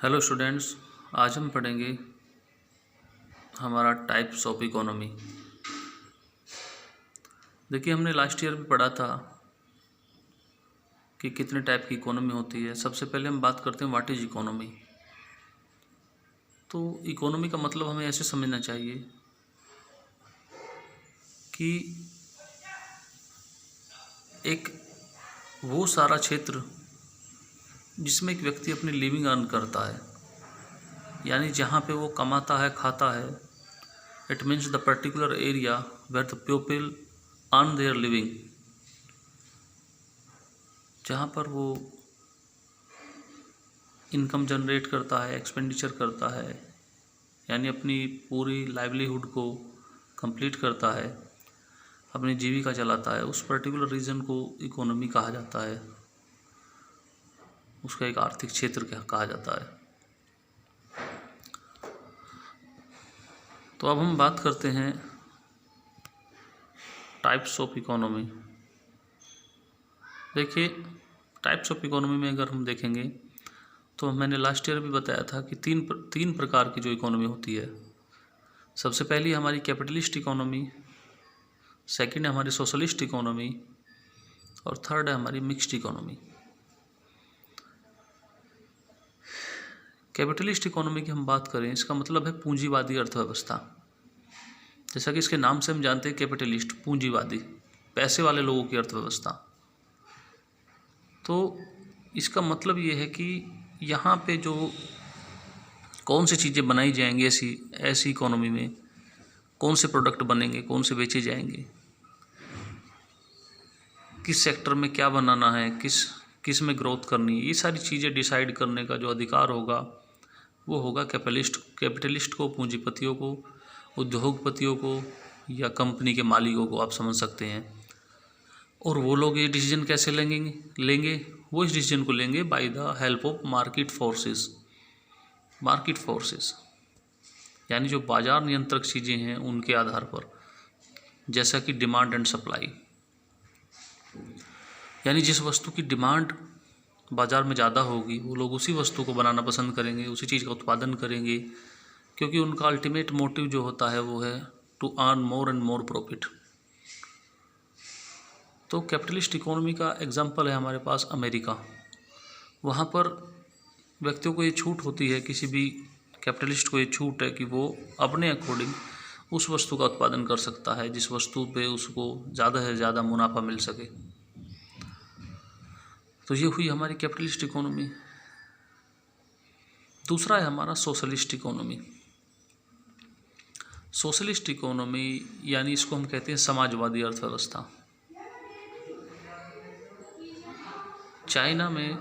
Hello students, आज हम पढ़ेंगे हमारा टाइप्स ऑफ इकोनॉमी। देखिए, हमने लास्ट ईयर भी पढ़ा था कि कितने टाइप की इकोनॉमी होती है। सबसे पहले हम बात करते हैं व्हाट इज इकोनॉमी। तो इकोनॉमी का मतलब हमें ऐसे समझना चाहिए कि एक वो सारा क्षेत्र जिसमें एक व्यक्ति अपनी लिविंग अर्न करता है, यानी जहाँ पे वो कमाता है, खाता है। It means the particular area where the people earn their living, जहाँ पर वो इनकम जनरेट करता है, एक्सपेंडिचर करता है, यानी अपनी पूरी लाइवलीहुड को कंप्लीट करता है, अपनी जीविका चलाता है। उस पर्टिकुलर रीजन को इकोनॉमी कहा जाता है, उसका एक आर्थिक क्षेत्र कहा जाता है। तो अब हम बात करते हैं टाइप्स ऑफ इकोनॉमी। देखिए, टाइप्स ऑफ इकोनॉमी में अगर हम देखेंगे तो मैंने लास्ट ईयर भी बताया था कि तीन प्रकार की जो इकोनॉमी होती है। सबसे पहली हमारी कैपिटलिस्ट इकोनॉमी, सेकंड है हमारी सोशलिस्ट इकोनॉमी, और थर्ड है हमारी मिक्स्ड इकोनॉमी। कैपिटलिस्ट इकोनॉमी की हम बात करें, इसका मतलब है पूंजीवादी अर्थव्यवस्था। जैसा कि इसके नाम से हम जानते हैं, कैपिटलिस्ट पूंजीवादी, पैसे वाले लोगों की अर्थव्यवस्था। तो इसका मतलब ये है कि यहाँ पे जो कौन सी चीज़ें बनाई जाएंगी, ऐसी इकोनॉमी में कौन से प्रोडक्ट बनेंगे, कौन से बेचे जाएंगे, किस सेक्टर में क्या बनाना है, किस में ग्रोथ करनी है, ये सारी चीज़ें डिसाइड करने का जो अधिकार होगा वो होगा कैपिटलिस्ट को, पूंजीपतियों को, उद्योगपतियों को, या कंपनी के मालिकों को, आप समझ सकते हैं। और वो लोग ये डिसीजन कैसे लेंगे वो इस डिसीजन को लेंगे by the help of market forces, यानी जो बाजार नियंत्रक चीज़ें हैं उनके आधार पर, जैसा कि डिमांड एंड सप्लाई। यानी जिस वस्तु की डिमांड बाज़ार में ज़्यादा होगी वो लोग उसी वस्तु को बनाना पसंद करेंगे, उसी चीज़ का उत्पादन करेंगे, क्योंकि उनका अल्टीमेट मोटिव जो होता है वो है to earn more and more profit. तो कैपिटलिस्ट इकोनॉमी का एग्जांपल है हमारे पास अमेरिका। वहाँ पर व्यक्तियों को ये छूट होती है, किसी भी कैपिटलिस्ट को ये छूट है कि वो अपने अकॉर्डिंग उस वस्तु का उत्पादन कर सकता है जिस वस्तु पे उसको ज़्यादा से ज़्यादा मुनाफा मिल सके। तो ये हुई हमारी कैपिटलिस्ट इकोनॉमी। दूसरा है हमारा सोशलिस्ट इकोनॉमी। सोशलिस्ट इकोनॉमी यानी इसको हम कहते हैं समाजवादी अर्थव्यवस्था। चाइना में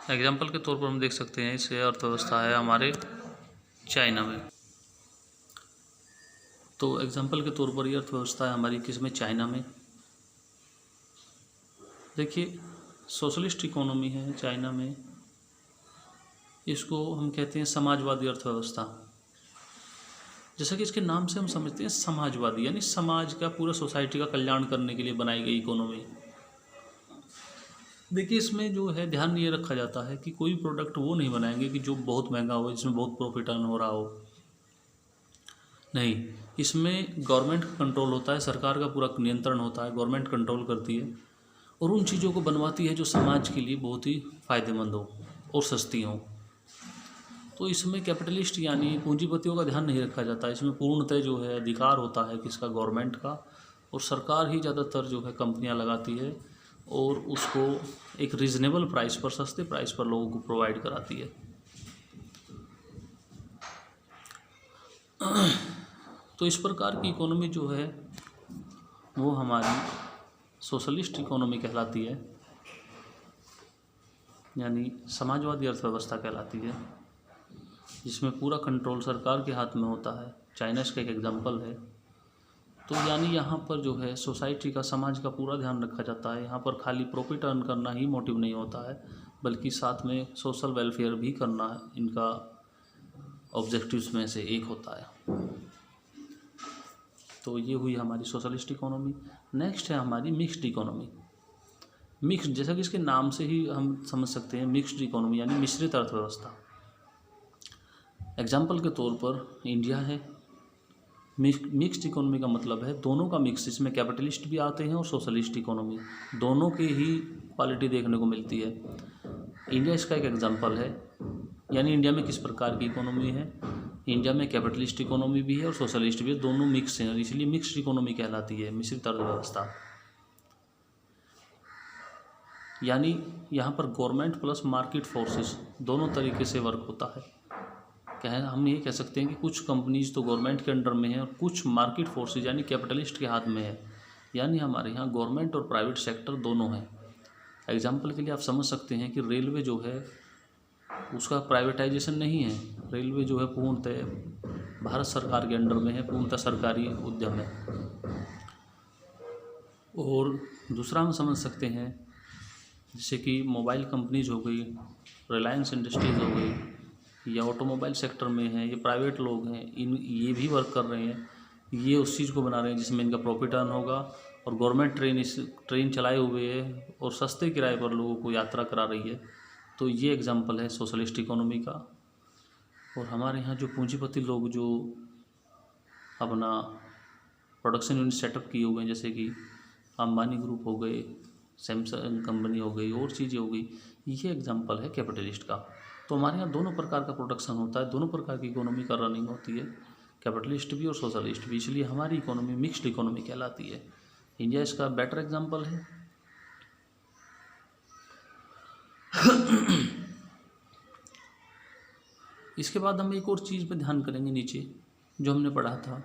एग्जाम्पल के तौर पर हम देख सकते हैं, इस अर्थव्यवस्था है हमारे चाइना में। तो एग्जाम्पल के तौर पर ये अर्थव्यवस्था है हमारी किस में, चाइना में। देखिए, सोशलिस्ट इकोनॉमी है चाइना में, इसको हम कहते हैं समाजवादी अर्थव्यवस्था। जैसा कि इसके नाम से हम समझते हैं, समाजवादी यानी समाज का, पूरा सोसाइटी का कल्याण करने के लिए बनाई गई इकोनॉमी। देखिए, इसमें जो है ध्यान ये रखा जाता है कि कोई प्रोडक्ट वो नहीं बनाएंगे कि जो बहुत महंगा हो, जिसमें बहुत प्रॉफिट अर्न हो रहा हो। नहीं, इसमें गवर्नमेंट का कंट्रोल होता है, सरकार का पूरा नियंत्रण होता है, गवर्नमेंट कंट्रोल करती है और उन चीज़ों को बनवाती है जो समाज के लिए बहुत ही फ़ायदेमंद हो और सस्ती हो। तो इसमें कैपिटलिस्ट यानी पूंजीपतियों का ध्यान नहीं रखा जाता। इसमें पूर्णतः जो है अधिकार होता है किसका, गवर्नमेंट का, और सरकार ही ज़्यादातर जो है कंपनियां लगाती है और उसको एक रीज़नेबल प्राइस पर, सस्ते प्राइस पर लोगों को प्रोवाइड कराती है। तो इस प्रकार की इकोनॉमी जो है वो हमारी सोशलिस्ट इकोनॉमी कहलाती है, यानी समाजवादी अर्थव्यवस्था कहलाती है, जिसमें पूरा कंट्रोल सरकार के हाथ में होता है। चाइना इसका एक एग्जांपल है। तो यानी यहाँ पर जो है सोसाइटी का, समाज का पूरा ध्यान रखा जाता है। यहाँ पर खाली प्रॉफिट अर्न करना ही मोटिव नहीं होता है, बल्कि साथ में सोशल वेलफेयर भी करना इनका ऑब्जेक्टिव्स में से एक होता है। तो ये हुई हमारी सोशलिस्ट इकोनॉमी। नेक्स्ट है हमारी मिक्स्ड इकोनॉमी। मिक्स्ड, जैसा कि इसके नाम से ही हम समझ सकते हैं, मिक्स्ड इकोनॉमी यानी मिश्रित अर्थव्यवस्था। एग्जाम्पल के तौर पर इंडिया है। मिक्स्ड इकोनॉमी का मतलब है दोनों का मिक्स, इसमें कैपिटलिस्ट भी आते हैं और सोशलिस्ट इकोनॉमी, दोनों की ही क्वालिटी देखने को मिलती है। इंडिया इसका एक एग्जाम्पल है। यानी इंडिया में किस प्रकार की इकोनॉमी है, इंडिया में कैपिटलिस्ट इकोनॉमी भी है और सोशलिस्ट भी है, दोनों मिक्स हैं और इसलिए मिक्स्ड इकोनॉमी कहलाती है, मिश्रित अर्थव्यवस्था। यानी यहाँ पर गवर्नमेंट प्लस मार्केट फोर्सेस दोनों तरीके से वर्क होता है। हम ये कह सकते हैं कि कुछ कंपनीज तो गवर्नमेंट के अंडर में है और कुछ मार्केट फोर्सेज यानी कैपिटलिस्ट के हाथ में है। यानी हमारे यहाँ गवर्नमेंट और प्राइवेट सेक्टर दोनों हैं। एग्जाम्पल के लिए आप समझ सकते हैं कि रेलवे जो है उसका प्राइवेटाइजेशन नहीं है, रेलवे जो है पूर्णतः भारत सरकार के अंडर में है, पूर्णतः सरकारी उद्यम है। और दूसरा हम समझ सकते हैं जैसे कि मोबाइल कंपनीज हो गई, रिलायंस इंडस्ट्रीज हो गई, या ऑटोमोबाइल सेक्टर में है, ये प्राइवेट लोग हैं, ये भी वर्क कर रहे हैं, ये उस चीज़ को बना रहे हैं जिसमें इनका प्रॉफिट अर्न होगा। और गवर्नमेंट ट्रेन चलाए हुए है और सस्ते किराए पर लोगों को यात्रा करा रही है। तो ये एग्जांपल है सोशलिस्ट इकोनॉमी का। और हमारे यहाँ जो पूंजीपति लोग जो अपना प्रोडक्शन यूनिट सेटअप किए हुए हैं, जैसे कि अंबानी ग्रुप हो गए, सैमसंग कंपनी हो गई और चीज़ें हो गई, ये एग्जांपल है कैपिटलिस्ट का। तो हमारे यहाँ दोनों प्रकार का प्रोडक्शन होता है, दोनों प्रकार की इकोनॉमी का रनिंग होती है, कैपिटलिस्ट भी और सोशलिस्ट भी, इसलिए हमारी इकोनॉमी मिक्स्ड इकोनॉमी कहलाती है। इंडिया इसका बेटर एग्जांपल है। इसके बाद हम एक और चीज़ पर ध्यान करेंगे नीचे जो हमने पढ़ा था,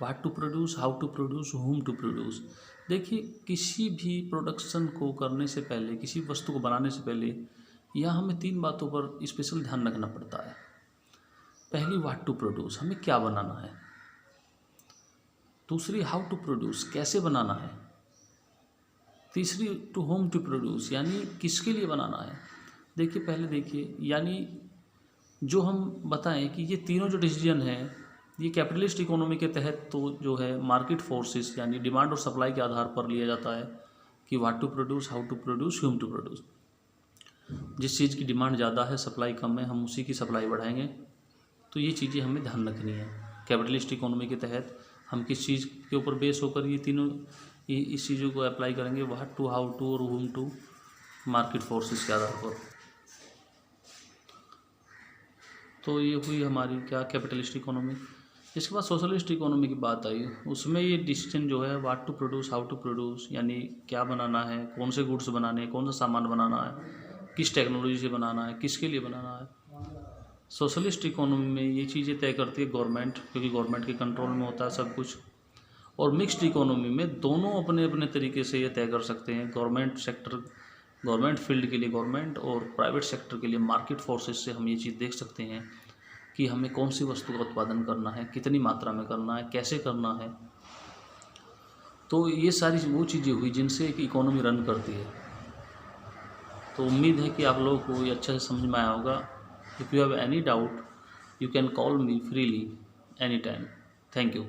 what to produce, how to produce, whom to produce. देखिए किसी भी प्रोडक्शन को करने से पहले, किसी वस्तु को बनाने से पहले यहाँ हमें 3 बातों पर स्पेशल ध्यान रखना पड़ता है। पहली व्हाट टू प्रोड्यूस, हमें क्या बनाना है। दूसरी हाउ टू प्रोड्यूस, कैसे बनाना है। तीसरी टू होम टू प्रोड्यूस, यानी किसके लिए बनाना है। देखिए पहले देखिए, यानी जो हम बताएं कि ये तीनों जो डिसीजन है ये कैपिटलिस्ट इकोनॉमी के तहत तो जो है मार्केट फोर्सेस यानी डिमांड और सप्लाई के आधार पर लिया जाता है कि what to produce, how to produce, whom to produce. जिस चीज़ की डिमांड ज़्यादा है, सप्लाई कम है, हम उसी की सप्लाई बढ़ाएंगे। तो ये चीज़ें हमें ध्यान रखनी है। कैपिटलिस्ट इकोनॉमी के तहत हम किस चीज़ के ऊपर बेस होकर ये तीनों इस चीज़ों को अप्लाई करेंगे, व्हाट टू, हाउ टू और होम टू, मार्केट फोर्सेस के आधार पर। तो ये हुई हमारी क्या, कैपिटलिस्ट इकोनॉमी। इसके बाद सोशलिस्ट इकोनॉमी की बात आई, उसमें ये डिसीजन जो है what to produce, how to produce, यानी क्या बनाना है, कौन से गुड्स बनाने हैं, कौन सा सामान बनाना है, किस टेक्नोलॉजी से बनाना है, किसके लिए बनाना है। सोशलिस्ट इकोनॉमी में ये चीज़ें तय करती है गवर्नमेंट, क्योंकि गवर्नमेंट के कंट्रोल में होता है सब कुछ। और मिक्स्ड इकोनॉमी में दोनों अपने अपने तरीके से ये तय कर सकते हैं। गवर्नमेंट फील्ड के लिए गवर्नमेंट और प्राइवेट सेक्टर के लिए मार्केट फोर्सेस से हम ये चीज़ देख सकते हैं कि हमें कौन सी वस्तु का उत्पादन करना है, कितनी मात्रा में करना है, कैसे करना है। तो ये सारी वो चीज़ें हुई जिनसे एक इकोनॉमी रन करती है। तो उम्मीद है कि आप लोगों को ये अच्छे से समझ में आया होगा। If you have any doubt you can call me freely any time. Thank you.